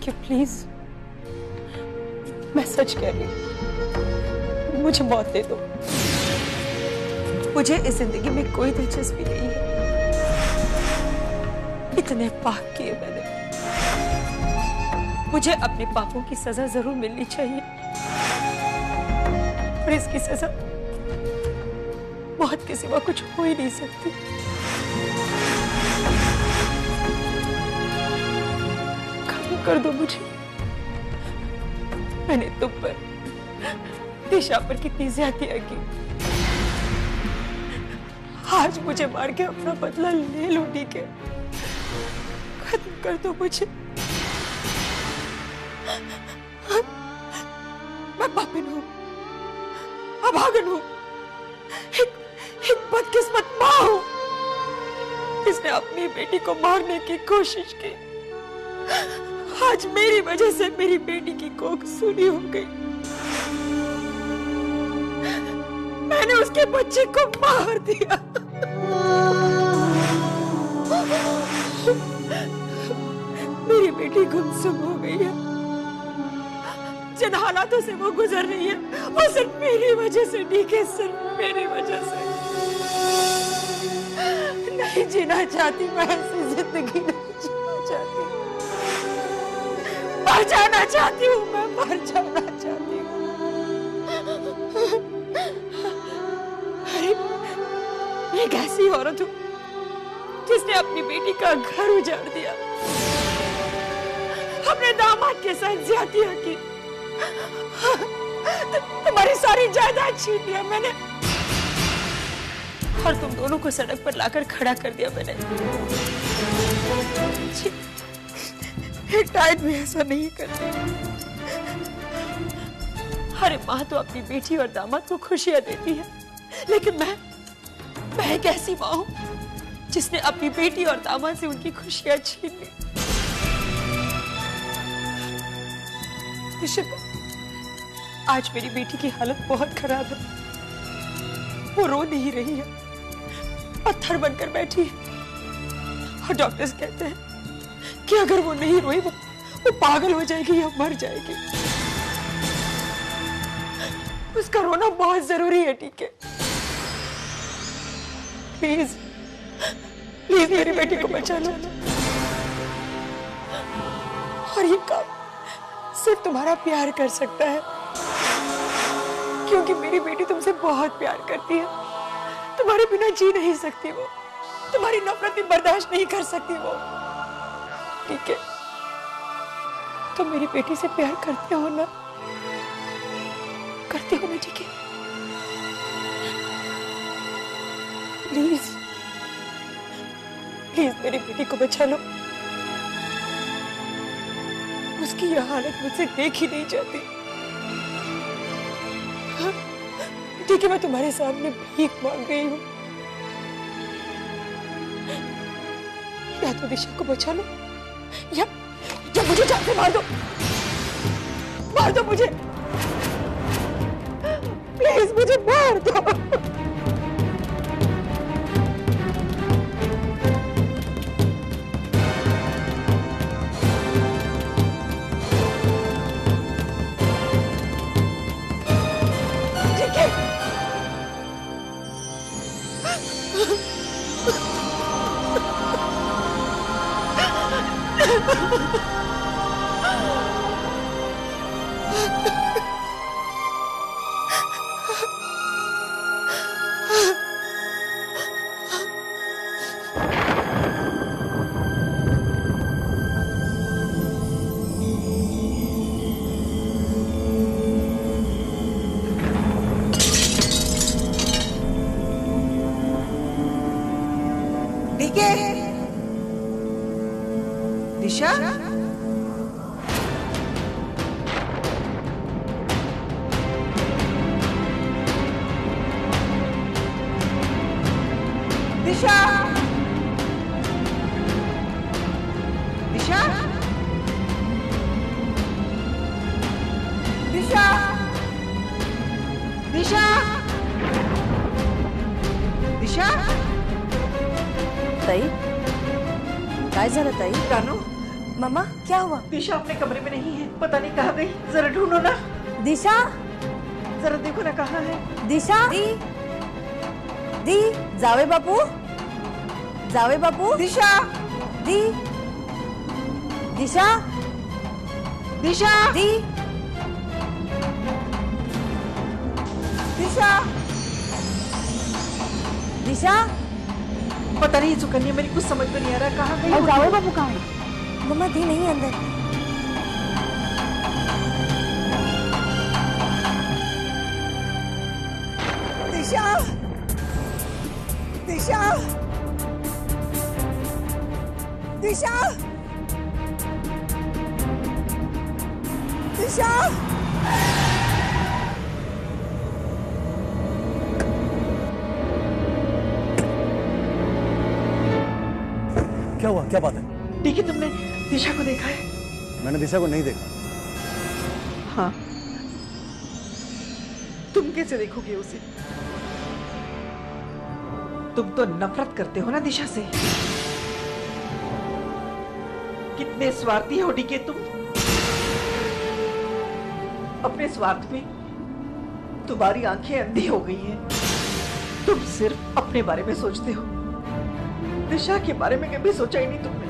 देखिए प्लीज, मैं सच कह रही हूँ, मुझे मौत दे दो। मुझे इस जिंदगी में कोई दिलचस्पी नहीं है। इतने पाप किए मैंने, मुझे अपने पापों की सजा जरूर मिलनी चाहिए, और इसकी सजा मौत के सिवा कुछ हो ही नहीं सकती। खत्म कर दो मुझे। मैंने तुम पर, दिशा पर कितनी ज्यादतियां की। आज मुझे मार के अपना बदला ले लो, ठीक है? खत्म कर दो मुझे। मैं पापिन हूं, अभागन हूं, एक बदकिस्मत मां हूं, इसने अपनी बेटी को मारने की कोशिश की। आज मेरी वजह से मेरी बेटी की कोख सूनी हो गई। मैंने उसके बच्चे को मार दिया। मेरी बेटी गुमसुम हो गई है। जिन हालातों से वो गुजर रही है वो सिर्फ मेरी वजह से, ठीक है? सिर्फ मेरी वजह से। नहीं जीना चाहती मैं ऐसी जिंदगी, नहीं जीना चाहती। मर जाना चाहती हूँ मैं, मर जाना चाहती हूँ। अरे मैं एक ऐसी औरत हूँ जिसने अपनी बेटी का घर उजाड़ दिया, अपने दामाद के साथ ज्यादतियां की, तुम्हारी सारी जायदाद छीन लिया मैंने, और तुम दोनों को सड़क पर लाकर खड़ा कर दिया मैंने। एक टाइम में ऐसा नहीं करते। अरे माँ तो अपनी बेटी और दामाद को खुशियां देती है, लेकिन मैं एक ऐसी माँ हूं जिसने अपनी बेटी और दामाद से उनकी खुशियां छीन ली। आज मेरी बेटी की हालत बहुत खराब है। वो रो नहीं रही है, पत्थर बनकर बैठी है, और डॉक्टर्स कहते हैं कि अगर वो नहीं रोई वो पागल हो जाएगी या मर जाएगी। उसका रोना बहुत जरूरी है, ठीक है? प्लीज प्लीज मेरी बेटी को बचा लो। और ये काम सिर्फ तुम्हारा प्यार कर सकता है, क्योंकि मेरी बेटी तुमसे बहुत प्यार करती है। तुम्हारे बिना जी नहीं सकती वो, तुम्हारी नफरत भी बर्दाश्त नहीं कर सकती वो, ठीक है? तुम मेरी बेटी से प्यार करते हो ना? करते हो ना, ठीक है? प्लीज प्लीज मेरी बेटी को बचा लो। उसकी यह हालत मुझसे देखी नहीं जाती। ठीक है, मैं तुम्हारे सामने भीख मांग रही हूँ। या तो दिशा को बचा लो, या मुझे जान से मार दो मुझे। प्लीज मुझे मार दो। दिशा, दिशा, दिशा, दिशा, दिशा, दिशा। ताई, काय झालं ताई? कानू, मम्मा क्या हुआ? दिशा अपने कमरे में नहीं है, पता नहीं कहाँ गई, जरा ढूंढो ना। दिशा, जरा देखो ना कहाँ है। दिशा, दी, जावे बापू, जावे बापू, दिशा, दी, दिशा, दिशा, दी, दिशा, दिशा। पता नहीं सुकन्या, मेरी कुछ समझ में नहीं आ रहा कहाँ गई। और जावे बापू कहाँ है? मम्मा दी नहीं अंदर। दिशा, दिशा, दिशा, दिशा। क्या हुआ? क्या बात है? ठीक है, तुमने दिशा को देखा है? मैंने दिशा को नहीं देखा। हाँ, तुम कैसे देखोगे उसे? तुम तो नफरत करते हो ना दिशा से। कितने स्वार्थी हो डीके तुम। अपने स्वार्थ में तुम्हारी आंखें अंधी हो गई हैं। तुम सिर्फ अपने बारे में सोचते हो, दिशा के बारे में कभी सोचा ही नहीं तुमने।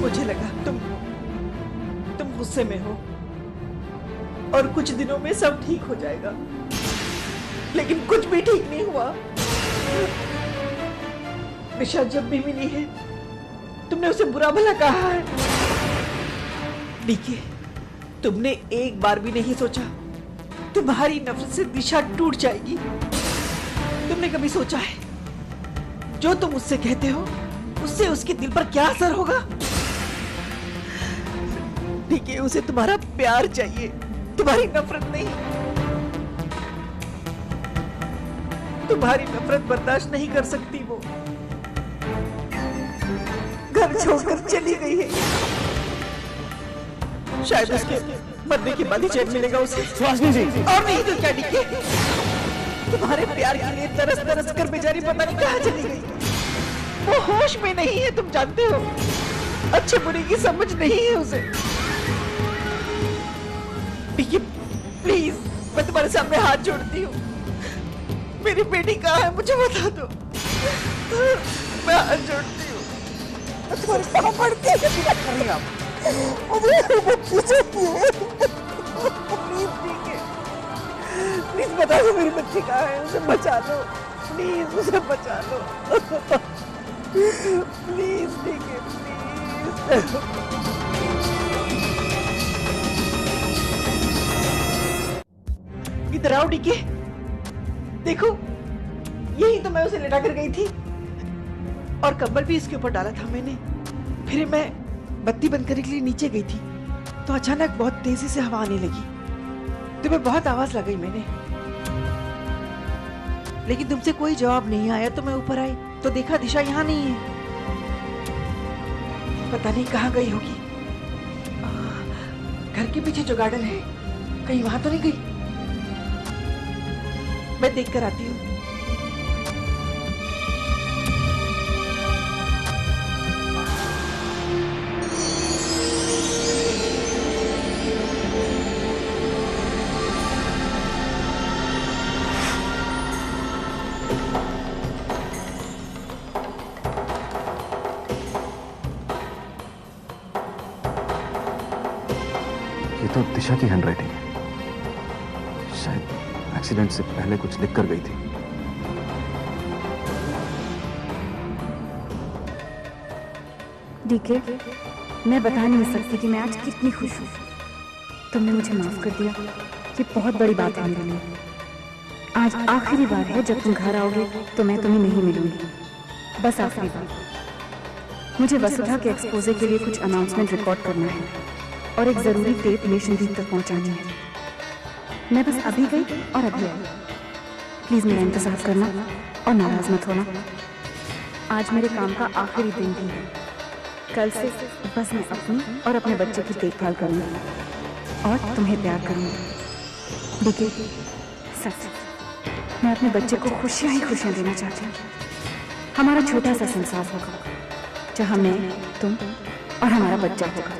मुझे लगा तुम गुस्से में हो और कुछ दिनों में सब ठीक हो जाएगा, लेकिन कुछ भी ठीक नहीं हुआ। दिशा जब भी मिली है तुमने उसे बुरा भला कहा है। डीके, तुमने एक बार भी नहीं सोचा तुम्हारी नफरत से दिशा टूट जाएगी। तुमने कभी सोचा है जो तुम उससे कहते हो उससे उसके दिल पर क्या असर होगा? ठीक है, उसे तुम्हारा प्यार चाहिए, तुम्हारी नफरत नहीं। तुम्हारी नफरत बर्दाश्त नहीं कर सकती वो। घर छोड़कर चली गई है। शायद उसके मरने के बाद ही चैन मिलेगा उसे। सुहासिनी जी। और नहीं तो क्या डीके, तुम्हारे प्यार के लिए तरस तरस कर बेचारी पता नहीं कहाँ चली गई। वो होश में नहीं है, तुम जानते हो। अच्छे बुरे की समझ नहीं है उसे। डीके प्लीज, मैं तुम्हारे सामने हाथ जोड़ती हूँ। मेरी बेटी कहाँ है मुझे बता दो। मैं हाथ जोड़ती हूँ, मैं तुम्हारे पाँव पड़ती हूँ। प्लीज बता दो मेरी बच्ची कहाँ है, उसे बचा लो प्लीज, उसे बचा लो प्लीज। ठीक है प्लीज। इधर आओ डीके, देखो यही तो मैं उसे लेटा कर गई थी और कंबल भी इसके ऊपर डाला था मैंने। फिर मैं बत्ती बंद करने के लिए नीचे गई थी तो अचानक बहुत तेजी से हवा आने लगी। तुम्हें बहुत आवाज लगाई मैंने, लेकिन तुमसे कोई जवाब नहीं आया। तो मैं ऊपर आई तो देखा दिशा यहाँ नहीं है। पता नहीं कहाँ गई होगी। घर के पीछे जो गार्डन है कहीं वहां तो नहीं गई। मैं देख कर आती हूँ। ये तो दिशा की हैंडराइटिंग है। शायद एक्सीडेंट से पहले कुछ लिख कर गई थी। डीके, मैं बता नहीं सकती कि मैं आज कितनी खुश हूँ। तुमने मुझे माफ कर दिया, ये बहुत बड़ी बात है मेरे लिए। आज आखिरी बार है जब तुम घर आओगे तो मैं तुम्हें नहीं मिलूंगी, बस आखिरी बार। मुझे वसुधा के एक्सपोजे के लिए कुछ अनाउंसमेंट रिकॉर्ड करना है और एक जरूरी टेप नेशनदीप तक पहुंचानी है। मैं बस अभी गई और अभी आई। प्लीज मेरा इंतजार करना और नाराज मत होना। आज मेरे काम का आखिरी दिन भी है। कल से बस मैं अपनी और अपने बच्चे की देखभाल करूंगी और तुम्हें प्यार करूंगी। देखिए, सच मैं अपने बच्चे को खुशियां ही खुशियां देना चाहती हूँ। हमारा छोटा सा संसार होगा जहाँ मैं, तुम और हमारा बच्चा होगा।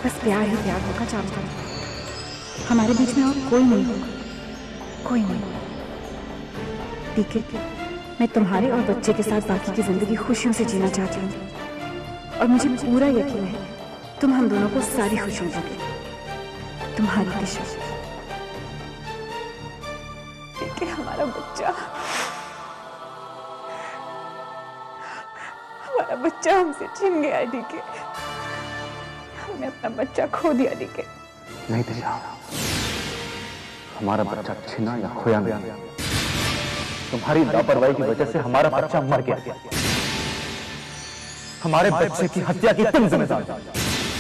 बस प्यार ही प्यार होगा चारों तरफ। हमारे बीच में और कोई नहीं होगा, कोई नहीं। ठीक है, मैं तुम्हारे और बच्चे के साथ बाकी की जिंदगी खुशियों से जीना चाहती हूँ और मुझे पूरा यकीन है तुम हम दोनों को सारी खुशियों दोगे। तुम्हारी दिशा। लेकिन हमारा बच्चा हमसे छिन गया डीके। हमने अपना बच्चा खो दिया डीके। नहीं दिशा, हमारा बच्चा छिना या खोया नहीं, तुम्हारी लापरवाही की वजह से हमारा बच्चा मर गया। हमारे बच्चे की हत्या की तुम जिम्मेदार,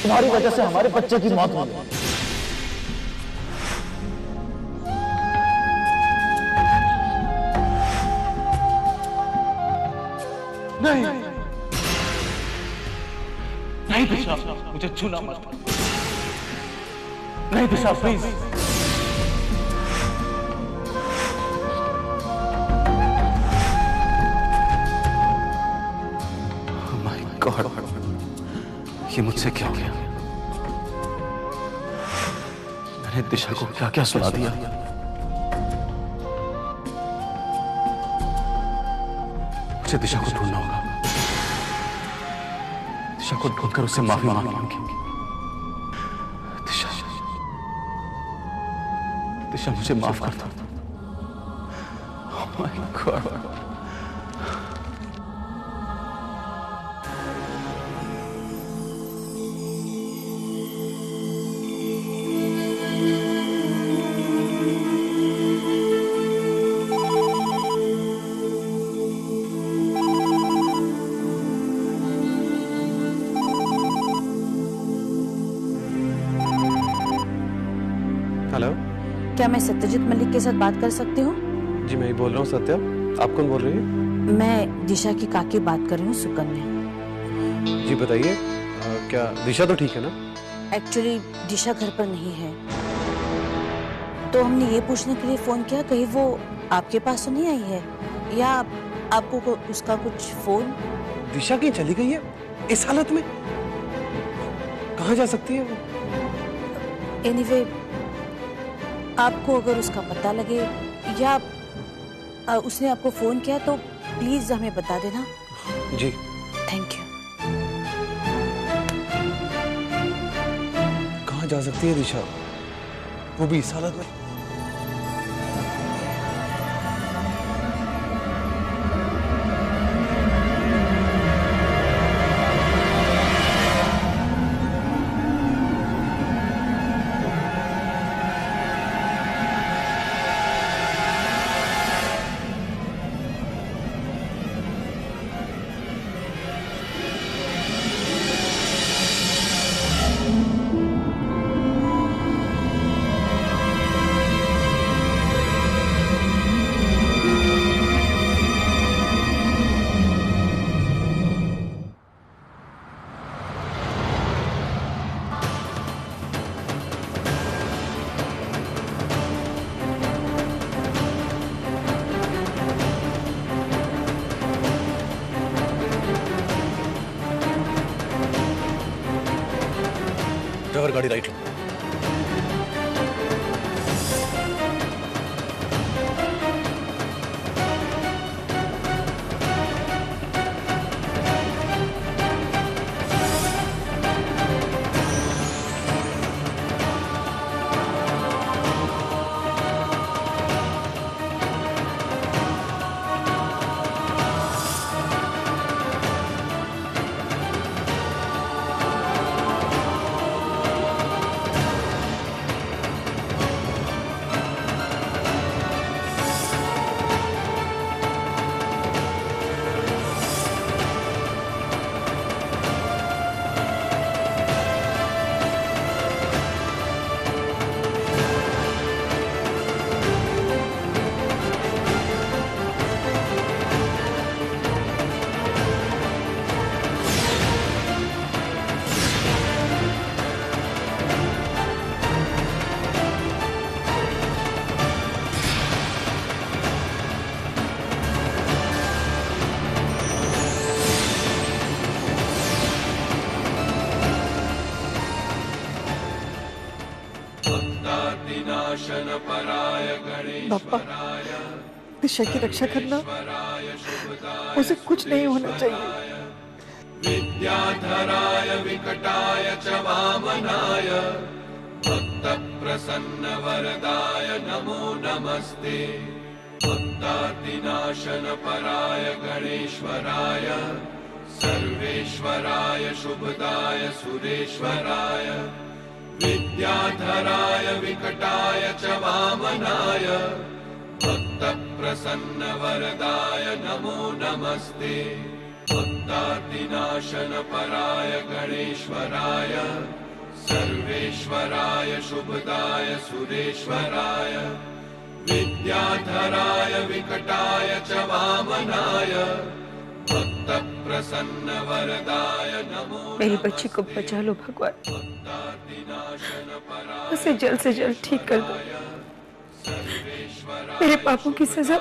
तुम्हारी वजह से हमारे बच्चे की मौत हुई। नहीं नहीं दिशा, मुझे छूना मत। नहीं दिशा, प्लीज। माय गॉड, ये मुझसे क्या हो गया? मैंने दिशा को क्या क्या सुना दिया। मुझे दिशा को ढूंढना होगा। दिशा को ढूंढकर उससे माफी मांगनी होगी। दिशा, दिशा मुझे माफ कर दो। Oh my God. हेलो, क्या मैं सत्यजीत मलिक के साथ बात कर सकती हूँ? जी मैं ही बोल रहा हूँ। सत्या, आप कौन बोल रही हैं? मैं दिशा की काकी बात कर रही हूँ, सुकन्या। जी बताइए, क्या दिशा तो ठीक है ना? एक्चुअली दिशा घर पर नहीं है, तो हमने ये पूछने के लिए फोन किया कहीं वो आपके पास तो नहीं आई है, या आपको उसका कुछ फोन? दिशा कहीं चली गई है इस हालत में? कहाँ जा सकती है वो? एनीवे, आपको अगर उसका पता लगे या उसने आपको फोन किया तो प्लीज हमें बता देना। जी थैंक यू। कहाँ जा सकती है दिशा, वो भी इस हालत में? ड्राइवर गाड़ी राइट लो। बापा, दिशा की रक्षा करना, उसे कुछ नहीं होना चाहिए। विद्याधराय विकटाय च वामनाय भक्त प्रसन्न वरदाय नमो नमस्ते। भक्तादिनाशन पराय गणेश्वराय सर्वेश्वराय शुभदाय सुरेश्वराय विद्याधराय विकटाय च वामनाय भक्त प्रसन्न वरदाय नमो नमस्ते। भक्तादिनाशन पराय गणेश्वराय सर्वेश्वराय शुभदाय सुरेश्वराय विद्याधराय विकटाय च वामनाय भक्त प्रसन्न वरदाय नमो। मेरी बच्ची को बचा लो भगवान, उसे जल्द से जल्द ठीक कर दो। मेरे पापों की सजा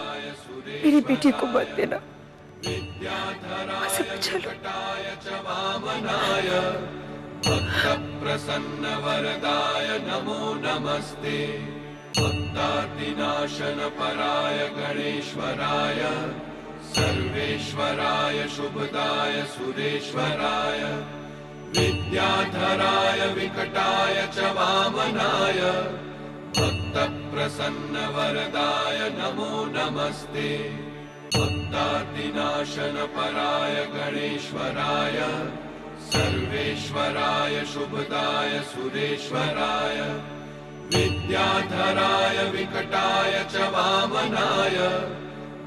मेरी बेटी को मत देना, उसे बचा लो। भक्त प्रसन्न वरदाय नमो नमस्ते। भक्तादिनाशन पराय गणेश्वराय सर्वेश्वराय शुभदाय सुरेश्वराय विद्याधराय विकटाय च वामनाय भक्त प्रसन्न वरदाय नमो नमस्ते। भक्तादिनाशन पराय गणेश्वराय सर्वेश्वराय शुभदाय सुरेश्वराय विद्याधराय विकटाय च वामनाय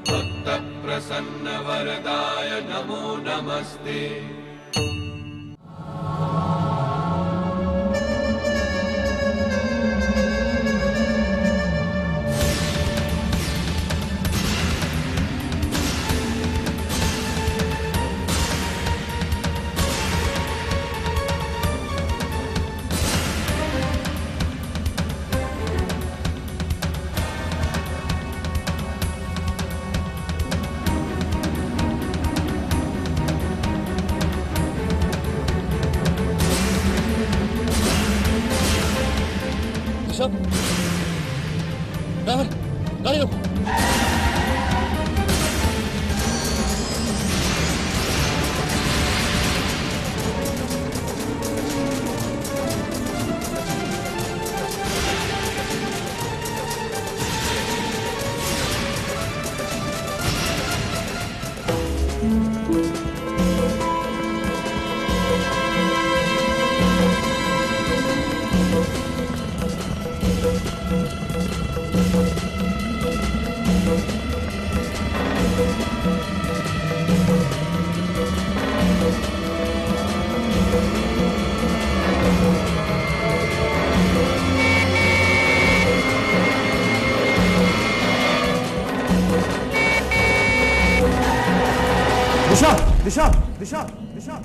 भक्त प्रसन्न वरदाय नमो नमस्ते। ड्राइवर, गाड़ी रोको। दिशा दिशा दिशा दिशा